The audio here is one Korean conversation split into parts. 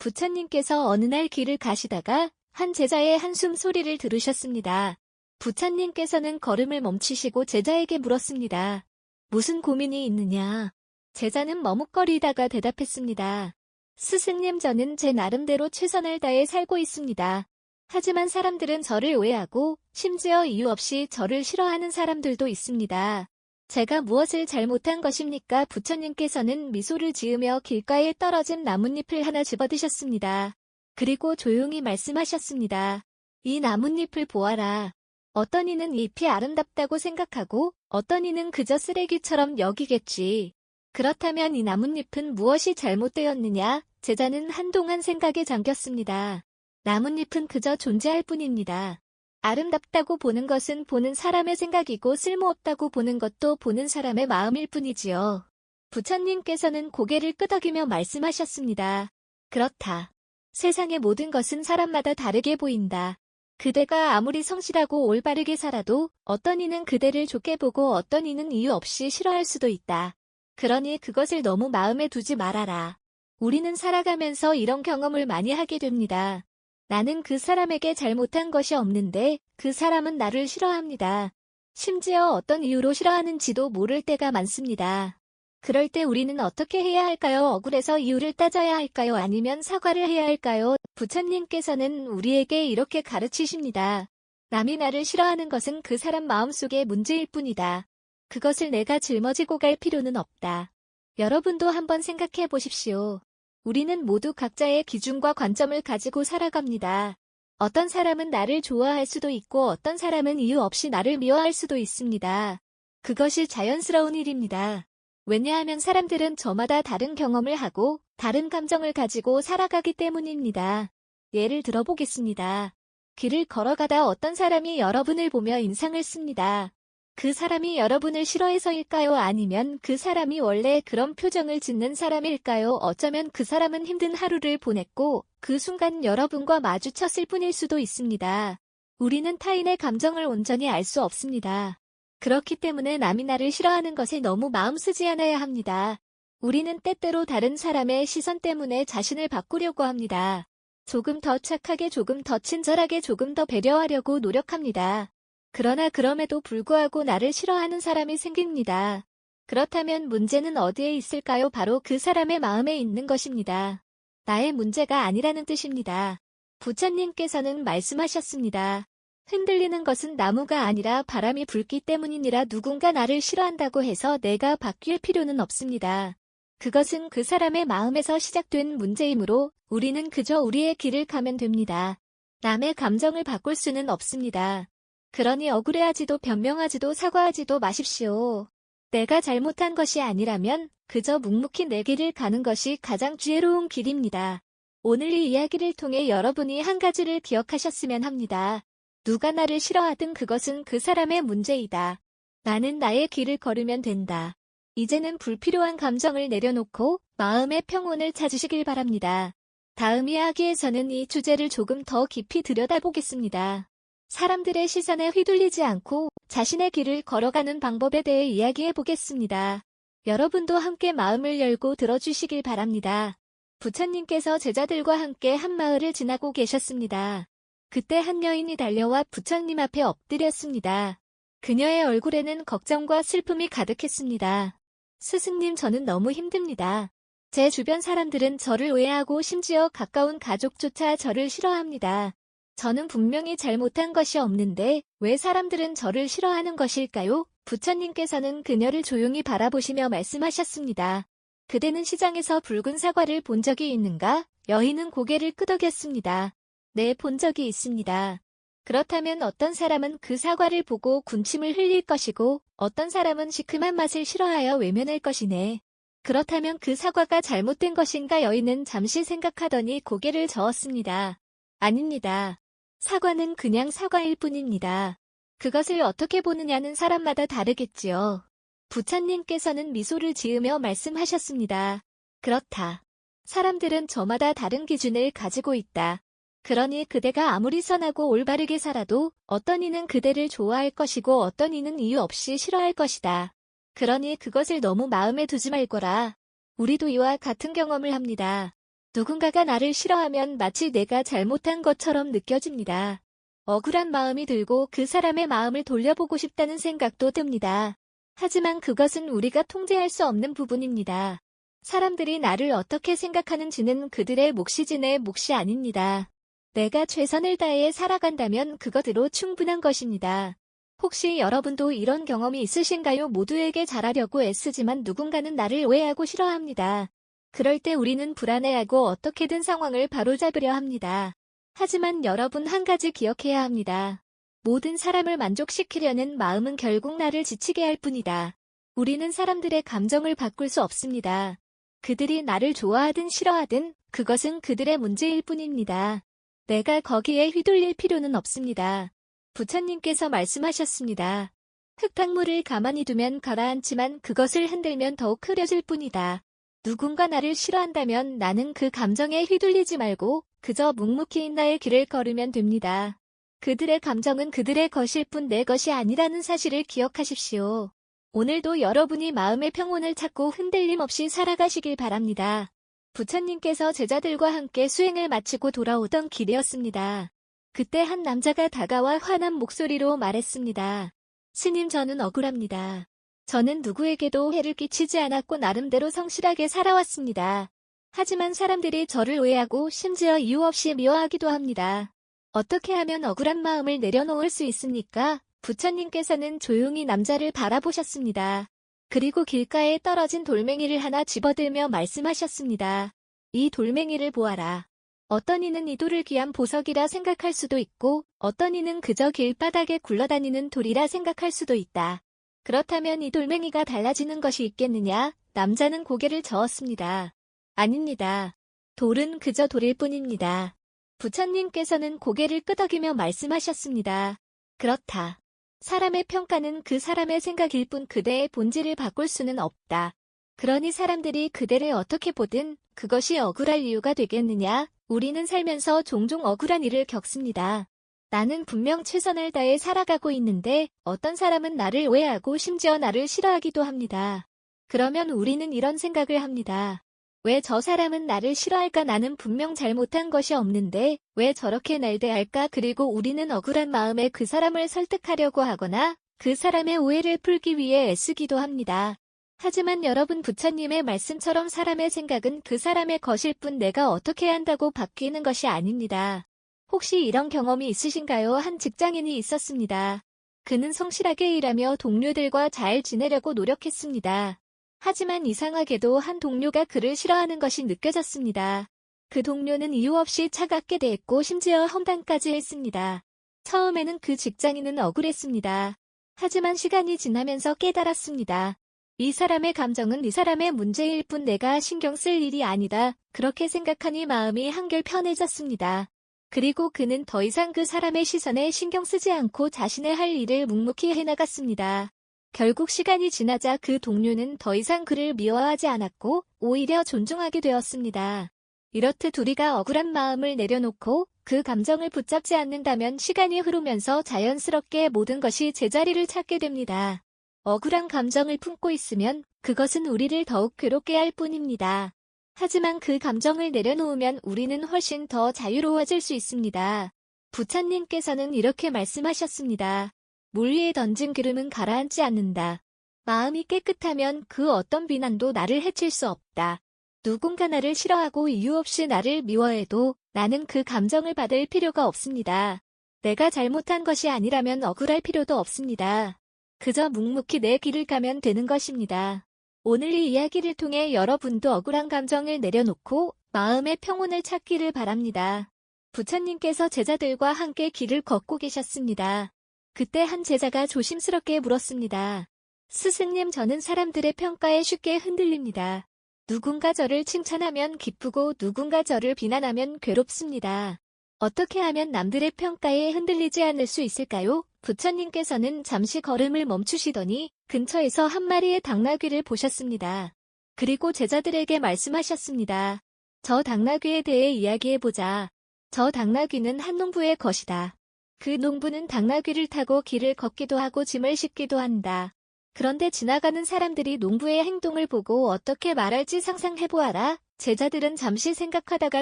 부처님께서 어느 날 길을 가시다가 한 제자의 한숨 소리를 들으셨습니다. 부처님께서는 걸음을 멈추시고 제자에게 물었습니다. 무슨 고민이 있느냐? 제자는 머뭇거리다가 대답했습니다. 스승님, 저는 제 나름대로 최선을 다해 살고 있습니다. 하지만 사람들은 저를 오해하고 심지어 이유 없이 저를 싫어하는 사람들도 있습니다. 제가 무엇을 잘못한 것입니까? 부처님께서는 미소를 지으며 길가에 떨어진 나뭇잎을 하나 집어드셨습니다. 그리고 조용히 말씀하셨습니다. 이 나뭇잎을 보아라. 어떤 이는 잎이 아름답다고 생각하고 어떤 이는 그저 쓰레기처럼 여기겠지. 그렇다면 이 나뭇잎은 무엇이 잘못되었느냐? 제자는 한동안 생각에 잠겼습니다. 나뭇잎은 그저 존재할 뿐입니다. 아름답다고 보는 것은 보는 사람의 생각이고 쓸모없다고 보는 것도 보는 사람의 마음일 뿐이지요. 부처님께서는 고개를 끄덕이며 말씀하셨습니다. 그렇다. 세상의 모든 것은 사람마다 다르게 보인다. 그대가 아무리 성실하고 올바르게 살아도 어떤 이는 그대를 좋게 보고 어떤 이는 이유 없이 싫어할 수도 있다. 그러니 그것을 너무 마음에 두지 말아라. 우리는 살아가면서 이런 경험을 많이 하게 됩니다. 나는 그 사람에게 잘못한 것이 없는데 그 사람은 나를 싫어합니다. 심지어 어떤 이유로 싫어하는지도 모를 때가 많습니다. 그럴 때 우리는 어떻게 해야 할까요? 억울해서 이유를 따져야 할까요? 아니면 사과를 해야 할까요? 부처님께서는 우리에게 이렇게 가르치십니다. 남이 나를 싫어하는 것은 그 사람 마음속의 문제일 뿐이다. 그것을 내가 짊어지고 갈 필요는 없다. 여러분도 한번 생각해 보십시오. 우리는 모두 각자의 기준과 관점을 가지고 살아갑니다. 어떤 사람은 나를 좋아할 수도 있고 어떤 사람은 이유 없이 나를 미워할 수도 있습니다. 그것이 자연스러운 일입니다. 왜냐하면 사람들은 저마다 다른 경험을 하고 다른 감정을 가지고 살아가기 때문입니다. 예를 들어보겠습니다. 길을 걸어가다 어떤 사람이 여러분을 보며 인상을 씁니다. 그 사람이 여러분을 싫어해서일까요? 아니면 그 사람이 원래 그런 표정을 짓는 사람일까요? 어쩌면 그 사람은 힘든 하루를 보냈고 그 순간 여러분과 마주쳤을 뿐일 수도 있습니다. 우리는 타인의 감정을 온전히 알 수 없습니다. 그렇기 때문에 남이 나를 싫어하는 것에 너무 마음 쓰지 않아야 합니다. 우리는 때때로 다른 사람의 시선 때문에 자신을 바꾸려고 합니다. 조금 더 착하게, 조금 더 친절하게, 조금 더 배려하려고 노력합니다. 그러나 그럼에도 불구하고 나를 싫어하는 사람이 생깁니다. 그렇다면 문제는 어디에 있을까요? 바로 그 사람의 마음에 있는 것입니다. 나의 문제가 아니라는 뜻입니다. 부처님께서는 말씀하셨습니다. 흔들리는 것은 나무가 아니라 바람이 불기 때문이니라. 누군가 나를 싫어한다고 해서 내가 바뀔 필요는 없습니다. 그것은 그 사람의 마음에서 시작된 문제이므로 우리는 그저 우리의 길을 가면 됩니다. 남의 감정을 바꿀 수는 없습니다. 그러니 억울해하지도 변명하지도 사과하지도 마십시오. 내가 잘못한 것이 아니라면 그저 묵묵히 내 길을 가는 것이 가장 지혜로운 길입니다. 오늘 이 이야기를 통해 여러분이 한 가지를 기억하셨으면 합니다. 누가 나를 싫어하든 그것은 그 사람의 문제이다. 나는 나의 길을 걸으면 된다. 이제는 불필요한 감정을 내려놓고 마음의 평온을 찾으시길 바랍니다. 다음 이야기에서는 이 주제를 조금 더 깊이 들여다보겠습니다. 사람들의 시선에 휘둘리지 않고 자신의 길을 걸어가는 방법에 대해 이야기해 보겠습니다. 여러분도 함께 마음을 열고 들어주시길 바랍니다. 부처님께서 제자들과 함께 한 마을을 지나고 계셨습니다. 그때 한 여인이 달려와 부처님 앞에 엎드렸습니다. 그녀의 얼굴에는 걱정과 슬픔이 가득했습니다. 스승님, 저는 너무 힘듭니다. 제 주변 사람들은 저를 오해하고 심지어 가까운 가족조차 저를 싫어합니다. 저는 분명히 잘못한 것이 없는데 왜 사람들은 저를 싫어하는 것일까요? 부처님께서는 그녀를 조용히 바라보시며 말씀하셨습니다. 그대는 시장에서 붉은 사과를 본 적이 있는가? 여인은 고개를 끄덕였습니다. 네, 본 적이 있습니다. 그렇다면 어떤 사람은 그 사과를 보고 군침을 흘릴 것이고 어떤 사람은 시큼한 맛을 싫어하여 외면할 것이네. 그렇다면 그 사과가 잘못된 것인가? 여인은 잠시 생각하더니 고개를 저었습니다. 아닙니다. 사과는 그냥 사과일 뿐입니다. 그것을 어떻게 보느냐는 사람마다 다르겠지요. 부처님께서는 미소를 지으며 말씀하셨습니다. 그렇다. 사람들은 저마다 다른 기준을 가지고 있다. 그러니 그대가 아무리 선하고 올바르게 살아도 어떤 이는 그대를 좋아할 것이고 어떤 이는 이유 없이 싫어할 것이다. 그러니 그것을 너무 마음에 두지 말거라. 우리도 이와 같은 경험을 합니다. 누군가가 나를 싫어하면 마치 내가 잘못한 것처럼 느껴집니다. 억울한 마음이 들고 그 사람의 마음을 돌려보고 싶다는 생각도 듭니다. 하지만 그것은 우리가 통제할 수 없는 부분입니다. 사람들이 나를 어떻게 생각하는지는 그들의 몫이지 내 몫이 아닙니다. 내가 최선을 다해 살아간다면 그것으로 충분한 것입니다. 혹시 여러분도 이런 경험이 있으신가요? 모두에게 잘하려고 애쓰지만 누군가는 나를 오해하고 싫어합니다. 그럴 때 우리는 불안해하고 어떻게든 상황을 바로잡으려 합니다. 하지만 여러분 한 가지 기억해야 합니다. 모든 사람을 만족시키려는 마음은 결국 나를 지치게 할 뿐이다. 우리는 사람들의 감정을 바꿀 수 없습니다. 그들이 나를 좋아하든 싫어하든 그것은 그들의 문제일 뿐입니다. 내가 거기에 휘둘릴 필요는 없습니다. 부처님께서 말씀하셨습니다. 흙탕물을 가만히 두면 가라앉지만 그것을 흔들면 더욱 흐려질 뿐이다. 누군가 나를 싫어한다면 나는 그 감정에 휘둘리지 말고 그저 묵묵히 나의 길을 걸으면 됩니다. 그들의 감정은 그들의 것일 뿐 내 것이 아니라는 사실을 기억하십시오. 오늘도 여러분이 마음의 평온을 찾고 흔들림 없이 살아가시길 바랍니다. 부처님께서 제자들과 함께 수행을 마치고 돌아오던 길이었습니다. 그때 한 남자가 다가와 화난 목소리로 말했습니다. 스님, 저는 억울합니다. 저는 누구에게도 해를 끼치지 않았고 나름대로 성실하게 살아왔습니다. 하지만 사람들이 저를 오해하고 심지어 이유 없이 미워하기도 합니다. 어떻게 하면 억울한 마음을 내려놓을 수 있습니까? 부처님께서는 조용히 남자를 바라보셨습니다. 그리고 길가에 떨어진 돌멩이를 하나 집어들며 말씀하셨습니다. 이 돌멩이를 보아라. 어떤 이는 이 돌을 귀한 보석이라 생각할 수도 있고 어떤 이는 그저 길바닥에 굴러다니는 돌이라 생각할 수도 있다. 그렇다면 이 돌멩이가 달라지는 것이 있겠느냐? 남자는 고개를 저었습니다. 아닙니다. 돌은 그저 돌일 뿐입니다. 부처님께서는 고개를 끄덕이며 말씀하셨습니다. 그렇다. 사람의 평가는 그 사람의 생각일 뿐 그대의 본질을 바꿀 수는 없다. 그러니 사람들이 그대를 어떻게 보든 그것이 억울할 이유가 되겠느냐? 우리는 살면서 종종 억울한 일을 겪습니다. 나는 분명 최선을 다해 살아가고 있는데 어떤 사람은 나를 오해하고 심지어 나를 싫어하기도 합니다. 그러면 우리는 이런 생각을 합니다. 왜 저 사람은 나를 싫어할까? 나는 분명 잘못한 것이 없는데 왜 저렇게 날 대할까? 그리고 우리는 억울한 마음에 그 사람을 설득하려고 하거나 그 사람의 오해를 풀기 위해 애쓰기도 합니다. 하지만 여러분, 부처님의 말씀처럼 사람의 생각은 그 사람의 것일 뿐 내가 어떻게 한다고 바뀌는 것이 아닙니다. 혹시 이런 경험이 있으신가요? 한 직장인이 있었습니다. 그는 성실하게 일하며 동료들과 잘 지내려고 노력했습니다. 하지만 이상하게도 한 동료가 그를 싫어하는 것이 느껴졌습니다. 그 동료는 이유 없이 차갑게 대했고 심지어 험담까지 했습니다. 처음에는 그 직장인은 억울했습니다. 하지만 시간이 지나면서 깨달았습니다. 이 사람의 감정은 이 사람의 문제일 뿐 내가 신경 쓸 일이 아니다. 그렇게 생각하니 마음이 한결 편해졌습니다. 그리고 그는 더 이상 그 사람의 시선에 신경 쓰지 않고 자신의 할 일을 묵묵히 해나갔습니다. 결국 시간이 지나자 그 동료는 더 이상 그를 미워하지 않았고 오히려 존중하게 되었습니다. 이렇듯 우리가 억울한 마음을 내려놓고 그 감정을 붙잡지 않는다면 시간이 흐르면서 자연스럽게 모든 것이 제자리를 찾게 됩니다. 억울한 감정을 품고 있으면 그것은 우리를 더욱 괴롭게 할 뿐입니다. 하지만 그 감정을 내려놓으면 우리는 훨씬 더 자유로워질 수 있습니다. 부처님께서는 이렇게 말씀하셨습니다. 물 위에 던진 기름은 가라앉지 않는다. 마음이 깨끗하면 그 어떤 비난도 나를 해칠 수 없다. 누군가 나를 싫어하고 이유 없이 나를 미워해도 나는 그 감정을 받을 필요가 없습니다. 내가 잘못한 것이 아니라면 억울할 필요도 없습니다. 그저 묵묵히 내 길을 가면 되는 것입니다. 오늘 이 이야기를 통해 여러분도 억울한 감정을 내려놓고 마음의 평온을 찾기를 바랍니다. 부처님께서 제자들과 함께 길을 걷고 계셨습니다. 그때 한 제자가 조심스럽게 물었습니다. 스승님, 저는 사람들의 평가에 쉽게 흔들립니다. 누군가 저를 칭찬하면 기쁘고 누군가 저를 비난하면 괴롭습니다. 어떻게 하면 남들의 평가에 흔들리지 않을 수 있을까요? 부처님께서는 잠시 걸음을 멈추시더니 근처에서 한 마리의 당나귀를 보셨습니다. 그리고 제자들에게 말씀하셨습니다. 저 당나귀에 대해 이야기해보자. 저 당나귀는 한 농부의 것이다. 그 농부는 당나귀를 타고 길을 걷기도 하고 짐을 싣기도 한다. 그런데 지나가는 사람들이 농부의 행동을 보고 어떻게 말할지 상상해보아라. 제자들은 잠시 생각하다가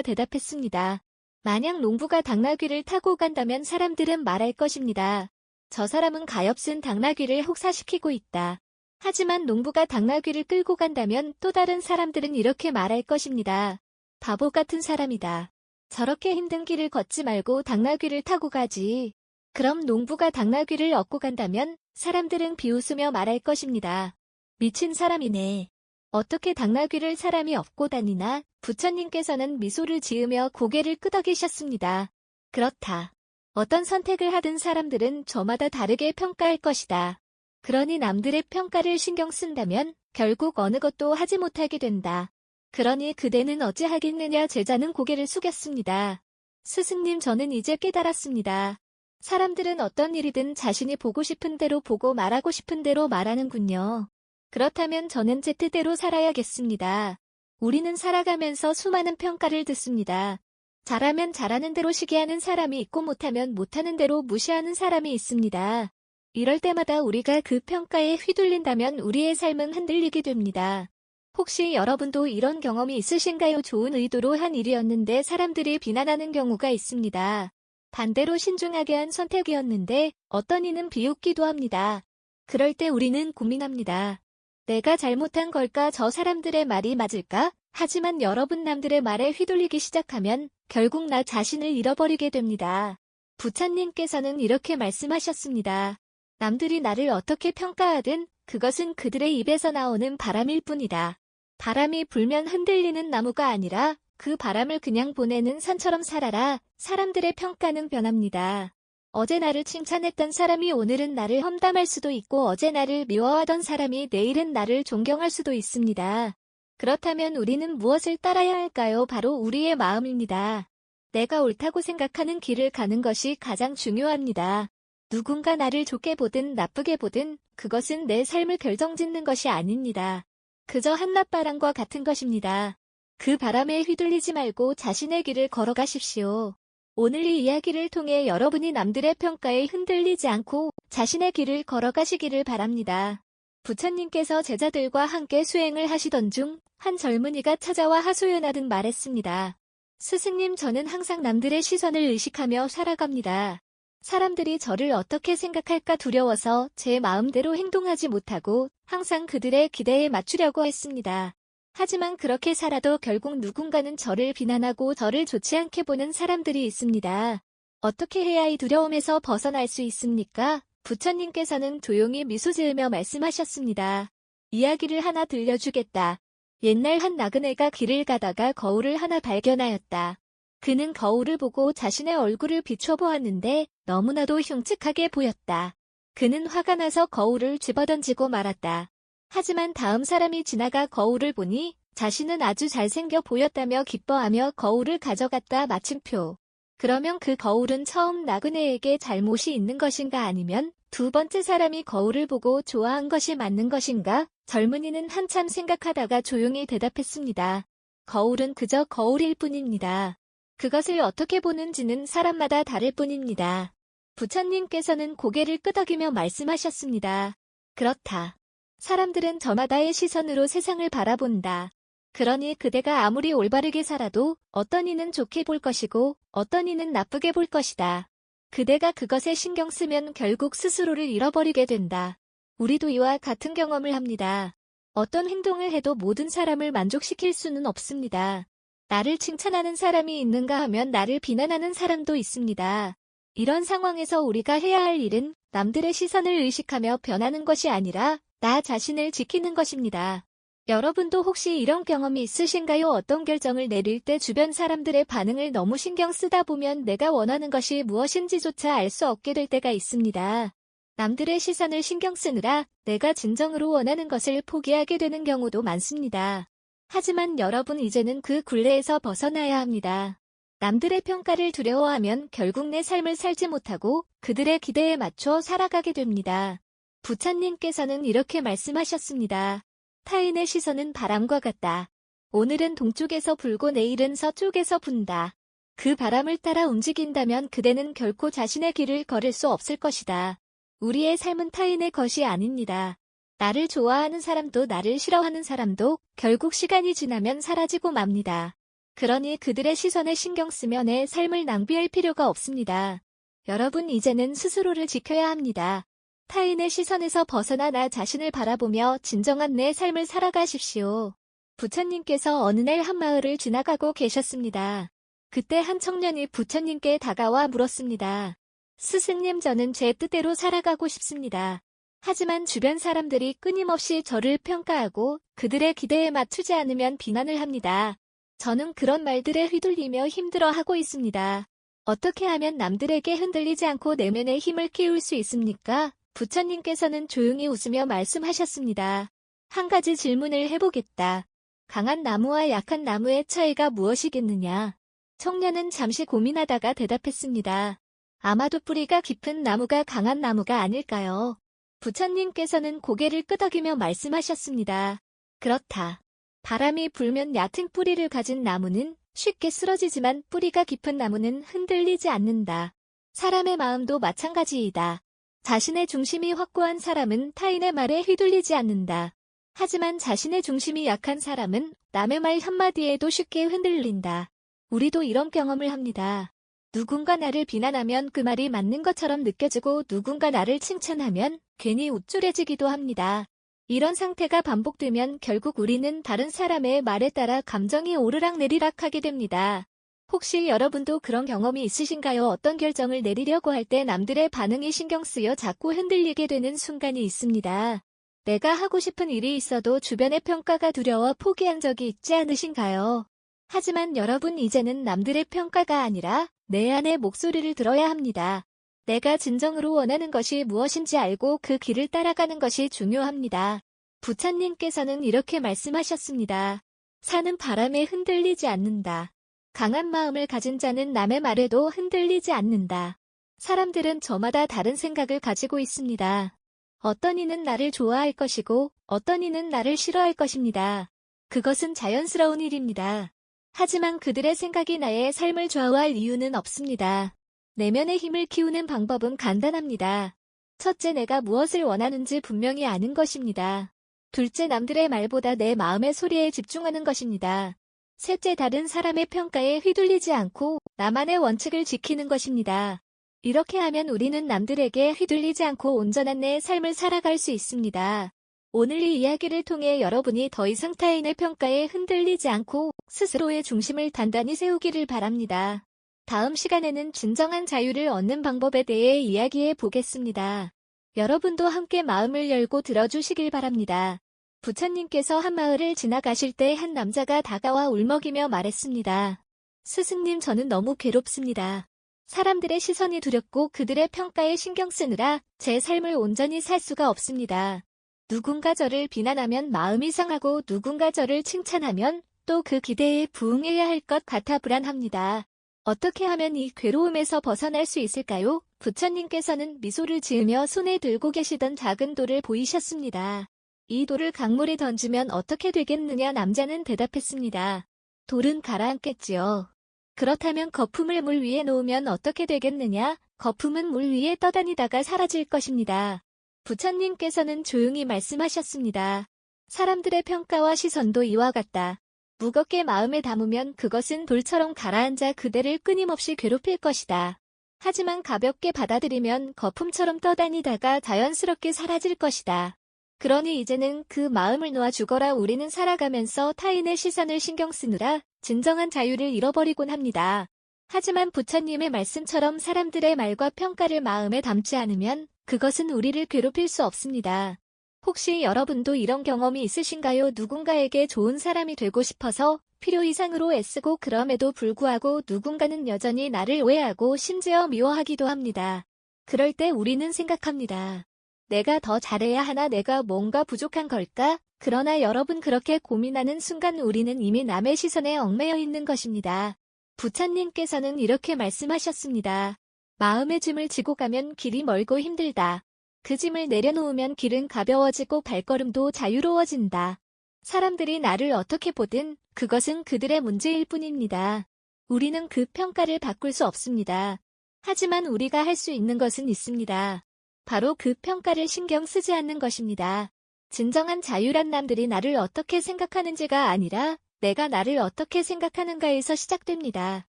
대답했습니다. 만약 농부가 당나귀를 타고 간다면 사람들은 말할 것입니다. 저 사람은 가엾은 당나귀를 혹사시키고 있다. 하지만 농부가 당나귀를 끌고 간다면 또 다른 사람들은 이렇게 말할 것입니다. 바보 같은 사람이다. 저렇게 힘든 길을 걷지 말고 당나귀를 타고 가지. 그럼 농부가 당나귀를 얻고 간다면 사람들은 비웃으며 말할 것입니다. 미친 사람이네. 어떻게 당나귀를 사람이 업고 다니나? 부처님께서는 미소를 지으며 고개를 끄덕이셨습니다. 그렇다. 어떤 선택을 하든 사람들은 저마다 다르게 평가할 것이다. 그러니 남들의 평가를 신경 쓴다면 결국 어느 것도 하지 못하게 된다. 그러니 그대는 어찌하겠느냐. 제자는 고개를 숙였습니다. 스승님, 저는 이제 깨달았습니다. 사람들은 어떤 일이든 자신이 보고 싶은 대로 보고 말하고 싶은 대로 말하는군요. 그렇다면 저는 제 뜻대로 살아야겠습니다. 우리는 살아가면서 수많은 평가를 듣습니다. 잘하면 잘하는 대로 시기하는 사람이 있고 못하면 못하는 대로 무시하는 사람이 있습니다. 이럴 때마다 우리가 그 평가에 휘둘린다면 우리의 삶은 흔들리게 됩니다. 혹시 여러분도 이런 경험이 있으신가요? 좋은 의도로 한 일이었는데 사람들이 비난하는 경우가 있습니다. 반대로 신중하게 한 선택이었는데 어떤 이는 비웃기도 합니다. 그럴 때 우리는 고민합니다. 내가 잘못한 걸까? 저 사람들의 말이 맞을까? 하지만 여러분, 남들의 말에 휘둘리기 시작하면 결국 나 자신을 잃어버리게 됩니다. 부처님께서는 이렇게 말씀하셨습니다. 남들이 나를 어떻게 평가하든 그것은 그들의 입에서 나오는 바람일 뿐이다. 바람이 불면 흔들리는 나무가 아니라 그 바람을 그냥 보내는 산처럼 살아라. 사람들의 평가는 변합니다. 어제 나를 칭찬했던 사람이 오늘은 나를 험담할 수도 있고, 어제 나를 미워하던 사람이 내일은 나를 존경할 수도 있습니다. 그렇다면 우리는 무엇을 따라야 할까요? 바로 우리의 마음입니다. 내가 옳다고 생각하는 길을 가는 것이 가장 중요합니다. 누군가 나를 좋게 보든 나쁘게 보든 그것은 내 삶을 결정짓는 것이 아닙니다. 그저 한낮바람과 같은 것입니다. 그 바람에 휘둘리지 말고 자신의 길을 걸어가십시오. 오늘 이 이야기를 통해 여러분이 남들의 평가에 흔들리지 않고 자신의 길을 걸어가시기를 바랍니다. 부처님께서 제자들과 함께 수행을 하시던 중 한 젊은이가 찾아와 하소연하듯 말했습니다. 스승님, 저는 항상 남들의 시선을 의식하며 살아갑니다. 사람들이 저를 어떻게 생각할까 두려워서 제 마음대로 행동하지 못하고 항상 그들의 기대에 맞추려고 했습니다. 하지만 그렇게 살아도 결국 누군가는 저를 비난하고 저를 좋지 않게 보는 사람들이 있습니다. 어떻게 해야 이 두려움에서 벗어날 수 있습니까? 부처님께서는 조용히 미소 지으며 말씀하셨습니다. 이야기를 하나 들려주겠다. 옛날 한 나그네가 길을 가다가 거울을 하나 발견하였다. 그는 거울을 보고 자신의 얼굴을 비춰보았는데 너무나도 흉측하게 보였다. 그는 화가 나서 거울을 집어던지고 말았다. 하지만 다음 사람이 지나가 거울을 보니 자신은 아주 잘생겨 보였다며 기뻐하며 거울을 가져갔다. 마침표. 그러면 그 거울은 처음 나그네에게 잘못이 있는 것인가, 아니면 두 번째 사람이 거울을 보고 좋아한 것이 맞는 것인가? 젊은이는 한참 생각하다가 조용히 대답했습니다. 거울은 그저 거울일 뿐입니다. 그것을 어떻게 보는지는 사람마다 다를 뿐입니다. 부처님께서는 고개를 끄덕이며 말씀하셨습니다. 그렇다. 사람들은 저마다의 시선으로 세상을 바라본다. 그러니 그대가 아무리 올바르게 살아도 어떤 이는 좋게 볼 것이고 어떤 이는 나쁘게 볼 것이다. 그대가 그것에 신경 쓰면 결국 스스로를 잃어버리게 된다. 우리도 이와 같은 경험을 합니다. 어떤 행동을 해도 모든 사람을 만족시킬 수는 없습니다. 나를 칭찬하는 사람이 있는가 하면 나를 비난하는 사람도 있습니다. 이런 상황에서 우리가 해야 할 일은 남들의 시선을 의식하며 변하는 것이 아니라 나 자신을 지키는 것입니다. 여러분도 혹시 이런 경험이 있으신가요? 어떤 결정을 내릴 때 주변 사람들의 반응을 너무 신경 쓰다 보면 내가 원하는 것이 무엇인지조차 알 수 없게 될 때가 있습니다. 남들의 시선을 신경 쓰느라 내가 진정으로 원하는 것을 포기하게 되는 경우도 많습니다. 하지만 여러분, 이제는 그 굴레에서 벗어나야 합니다. 남들의 평가를 두려워하면 결국 내 삶을 살지 못하고 그들의 기대에 맞춰 살아가게 됩니다. 부처님께서는 이렇게 말씀하셨습니다. 타인의 시선은 바람과 같다. 오늘은 동쪽에서 불고 내일은 서쪽에서 분다. 그 바람을 따라 움직인다면 그대는 결코 자신의 길을 걸을 수 없을 것이다. 우리의 삶은 타인의 것이 아닙니다. 나를 좋아하는 사람도 나를 싫어하는 사람도 결국 시간이 지나면 사라지고 맙니다. 그러니 그들의 시선에 신경 쓰며 내 삶을 낭비할 필요가 없습니다. 여러분 이제는 스스로를 지켜야 합니다. 타인의 시선에서 벗어나 나 자신을 바라보며 진정한 내 삶을 살아가십시오. 부처님께서 어느 날 한 마을을 지나가고 계셨습니다. 그때 한 청년이 부처님께 다가와 물었습니다. 스승님, 저는 제 뜻대로 살아가고 싶습니다. 하지만 주변 사람들이 끊임없이 저를 평가하고 그들의 기대에 맞추지 않으면 비난을 합니다. 저는 그런 말들에 휘둘리며 힘들어하고 있습니다. 어떻게 하면 남들에게 흔들리지 않고 내면의 힘을 키울 수 있습니까? 부처님께서는 조용히 웃으며 말씀하셨습니다. 한 가지 질문을 해보겠다. 강한 나무와 약한 나무의 차이가 무엇이겠느냐? 청년은 잠시 고민하다가 대답했습니다. 아마도 뿌리가 깊은 나무가 강한 나무가 아닐까요? 부처님께서는 고개를 끄덕이며 말씀하셨습니다. 그렇다. 바람이 불면 얕은 뿌리를 가진 나무는 쉽게 쓰러지지만 뿌리가 깊은 나무는 흔들리지 않는다. 사람의 마음도 마찬가지이다. 자신의 중심이 확고한 사람은 타인의 말에 휘둘리지 않는다. 하지만 자신의 중심이 약한 사람은 남의 말 한마디에도 쉽게 흔들린다. 우리도 이런 경험을 합니다. 누군가 나를 비난하면 그 말이 맞는 것처럼 느껴지고 누군가 나를 칭찬하면 괜히 우쭐해지기도 합니다. 이런 상태가 반복되면 결국 우리는 다른 사람의 말에 따라 감정이 오르락내리락 하게 됩니다. 혹시 여러분도 그런 경험이 있으신가요? 어떤 결정을 내리려고 할 때 남들의 반응이 신경 쓰여 자꾸 흔들리게 되는 순간이 있습니다. 내가 하고 싶은 일이 있어도 주변의 평가가 두려워 포기한 적이 있지 않으신가요? 하지만 여러분 이제는 남들의 평가가 아니라 내 안의 목소리를 들어야 합니다. 내가 진정으로 원하는 것이 무엇인지 알고 그 길을 따라가는 것이 중요합니다. 부처님께서는 이렇게 말씀하셨습니다. 산은 바람에 흔들리지 않는다. 강한 마음을 가진 자는 남의 말에도 흔들리지 않는다. 사람들은 저마다 다른 생각을 가지고 있습니다. 어떤 이는 나를 좋아할 것이고 어떤 이는 나를 싫어할 것입니다. 그것은 자연스러운 일입니다. 하지만 그들의 생각이 나의 삶을 좌우할 이유는 없습니다. 내면의 힘을 키우는 방법은 간단합니다. 첫째, 내가 무엇을 원하는지 분명히 아는 것입니다. 둘째, 남들의 말보다 내 마음의 소리에 집중하는 것입니다. 셋째, 다른 사람의 평가에 휘둘리지 않고 나만의 원칙을 지키는 것입니다. 이렇게 하면 우리는 남들에게 휘둘리지 않고 온전한 내 삶을 살아갈 수 있습니다. 오늘 이 이야기를 통해 여러분이 더 이상 타인의 평가에 흔들리지 않고 스스로의 중심을 단단히 세우기를 바랍니다. 다음 시간에는 진정한 자유를 얻는 방법에 대해 이야기해 보겠습니다. 여러분도 함께 마음을 열고 들어주시길 바랍니다. 부처님께서 한 마을을 지나가실 때 한 남자가 다가와 울먹이며 말했습니다. 스승님, 저는 너무 괴롭습니다. 사람들의 시선이 두렵고 그들의 평가에 신경 쓰느라 제 삶을 온전히 살 수가 없습니다. 누군가 저를 비난하면 마음이 상하고 누군가 저를 칭찬하면 또 그 기대에 부응해야 할 것 같아 불안합니다. 어떻게 하면 이 괴로움에서 벗어날 수 있을까요? 부처님께서는 미소를 지으며 손에 들고 계시던 작은 돌을 보이셨습니다. 이 돌을 강물에 던지면 어떻게 되겠느냐? 남자는 대답했습니다. 돌은 가라앉겠지요. 그렇다면 거품을 물 위에 놓으면 어떻게 되겠느냐? 거품은 물 위에 떠다니다가 사라질 것입니다. 부처님께서는 조용히 말씀하셨습니다. 사람들의 평가와 시선도 이와 같다. 무겁게 마음에 담으면 그것은 돌처럼 가라앉아 그대를 끊임없이 괴롭힐 것이다. 하지만 가볍게 받아들이면 거품처럼 떠다니다가 자연스럽게 사라질 것이다. 그러니 이제는 그 마음을 놓아 주거라. 우리는 살아가면서 타인의 시선을 신경 쓰느라 진정한 자유를 잃어버리곤 합니다. 하지만 부처님의 말씀처럼 사람들의 말과 평가를 마음에 담지 않으면 그것은 우리를 괴롭힐 수 없습니다. 혹시 여러분도 이런 경험이 있으신가요? 누군가에게 좋은 사람이 되고 싶어서 필요 이상으로 애쓰고 그럼에도 불구하고 누군가는 여전히 나를 오해하고 심지어 미워하기도 합니다. 그럴 때 우리는 생각합니다. 내가 더 잘해야 하나? 내가 뭔가 부족한 걸까? 그러나 여러분, 그렇게 고민하는 순간 우리는 이미 남의 시선에 얽매여 있는 것입니다. 부처님께서는 이렇게 말씀하셨습니다. 마음의 짐을 지고 가면 길이 멀고 힘들다. 그 짐을 내려놓으면 길은 가벼워지고 발걸음도 자유로워진다. 사람들이 나를 어떻게 보든 그것은 그들의 문제일 뿐입니다. 우리는 그 평가를 바꿀 수 없습니다. 하지만 우리가 할 수 있는 것은 있습니다. 바로 그 평가를 신경 쓰지 않는 것입니다. 진정한 자유란 남들이 나를 어떻게 생각하는지가 아니라 내가 나를 어떻게 생각하는가에서 시작됩니다.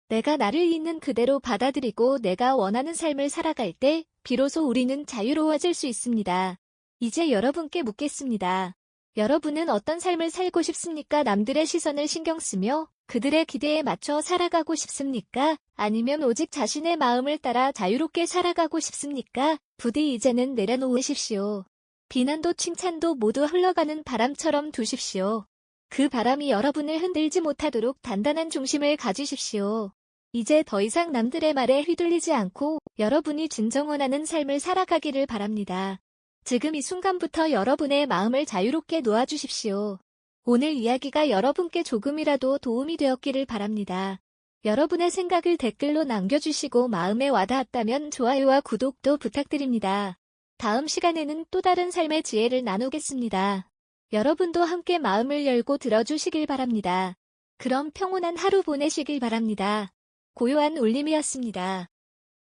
내가 나를 있는 그대로 받아들이고 내가 원하는 삶을 살아갈 때 비로소 우리는 자유로워질 수 있습니다. 이제 여러분께 묻겠습니다. 여러분은 어떤 삶을 살고 싶습니까? 남들의 시선을 신경 쓰며 그들의 기대에 맞춰 살아가고 싶습니까? 아니면 오직 자신의 마음을 따라 자유롭게 살아가고 싶습니까? 부디 이제는 내려놓으십시오. 비난도 칭찬도 모두 흘러가는 바람처럼 두십시오. 그 바람이 여러분을 흔들지 못하도록 단단한 중심을 가지십시오. 이제 더 이상 남들의 말에 휘둘리지 않고 여러분이 진정 원하는 삶을 살아가기를 바랍니다. 지금 이 순간부터 여러분의 마음을 자유롭게 놓아주십시오. 오늘 이야기가 여러분께 조금이라도 도움이 되었기를 바랍니다. 여러분의 생각을 댓글로 남겨주시고 마음에 와닿았다면 좋아요와 구독도 부탁드립니다. 다음 시간에는 또 다른 삶의 지혜를 나누겠습니다. 여러분도 함께 마음을 열고 들어주시길 바랍니다. 그럼 평온한 하루 보내시길 바랍니다. 고요한 울림이었습니다.